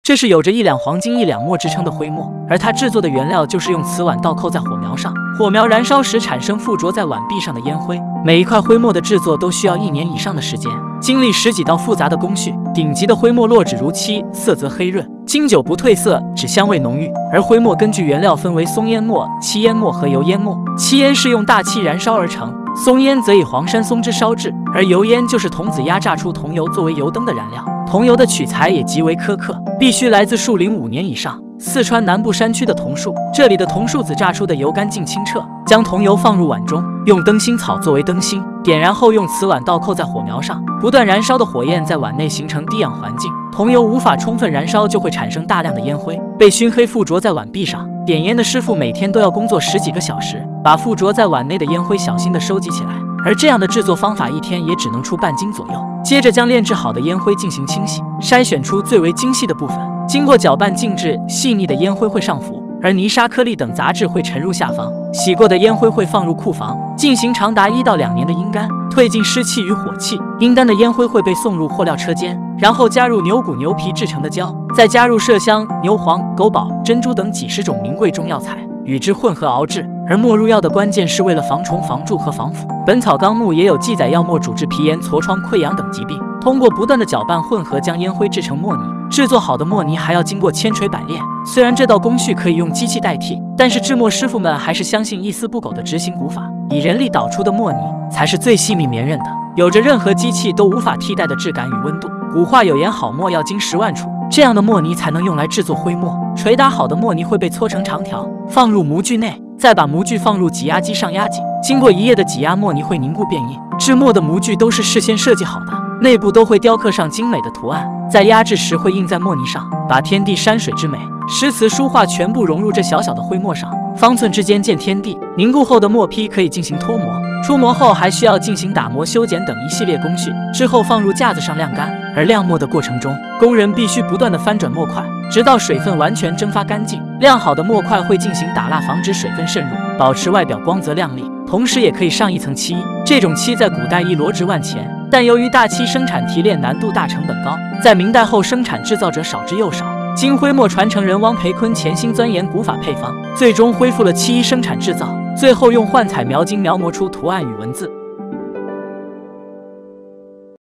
这是有着1两黄金1两墨之称的灰墨，而它制作的原料就是用瓷碗倒扣在火苗上，火苗燃烧时产生附着在碗壁上的烟灰。每一块灰墨的制作都需要1年以上的时间，经历10几道复杂的工序。顶级的灰墨落纸如漆，色泽黑润，经久不褪色，纸香味浓郁。而灰墨根据原料分为松烟墨、漆烟墨和油烟墨。漆烟是用大漆燃烧而成，松烟则以黄山松枝烧制，而油烟就是童子压榨出桐油作为油灯的燃料。桐油的取材也极为苛刻，必须来自树龄5年以上。四川南部山区的桐树，这里的桐树籽榨出的油干净清澈，将桐油放入碗中，用灯芯草作为灯芯，点燃后用瓷碗倒扣在火苗上，不断燃烧的火焰在碗内形成低氧环境，桐油无法充分燃烧就会产生大量的烟灰，被熏黑附着在碗壁上。点烟的师傅每天都要工作10几个小时，把附着在碗内的烟灰小心地收集起来，而这样的制作方法1天也只能出半斤左右。接着将炼制好的烟灰进行清洗，筛选出最为精细的部分，经过搅拌静置，细腻的烟灰会上浮，而泥沙颗粒等杂质会沉入下方。洗过的烟灰会放入库房，进行长达1到2年的阴干，褪尽湿气与火气。阴干的烟灰会被送入货料车间，然后加入牛骨、牛皮制成的胶，再加入麝香、牛黄、狗宝、珍珠等几十种名贵中药材，与之混合熬制。而没入药的关键是为了防虫、防蛀和防腐。《本草纲目》也有记载，药末主治皮炎、痤疮、溃疡等疾病。通过不断的搅拌混合，将烟灰制成墨泥。制作好的墨泥还要经过千锤百炼。虽然这道工序可以用机器代替，但是制墨师傅们还是相信一丝不苟的执行古法，以人力捣出的墨泥才是最细密绵韧的，有着任何机器都无法替代的质感与温度。古话有言，好墨要经10万处，这样的墨泥才能用来制作灰墨。捶打好的墨泥会被搓成长条，放入模具内，再把模具放入挤压机上压紧。经过1夜的挤压，墨泥会凝固变硬。制墨的模具都是事先设计好的，内部都会雕刻上精美的图案，在压制时会印在墨泥上，把天地山水之美、诗词书画全部融入这小小的灰墨上。方寸之间见天地。凝固后的墨坯可以进行脱模，出模后还需要进行打磨、修剪等一系列工序，之后放入架子上晾干。而晾墨的过程中，工人必须不断地翻转墨块，直到水分完全蒸发干净。晾好的墨块会进行打蜡，防止水分渗入，保持外表光泽亮丽，同时也可以上一层漆。这种漆在古代一摞值万钱，但由于大漆生产提炼难度大、成本高，在明代后生产制造者少之又少。经灰墨传承人汪培坤潜心钻研古法配方，最终恢复了漆生产制造，最后用幻彩描金描摹出图案与文字。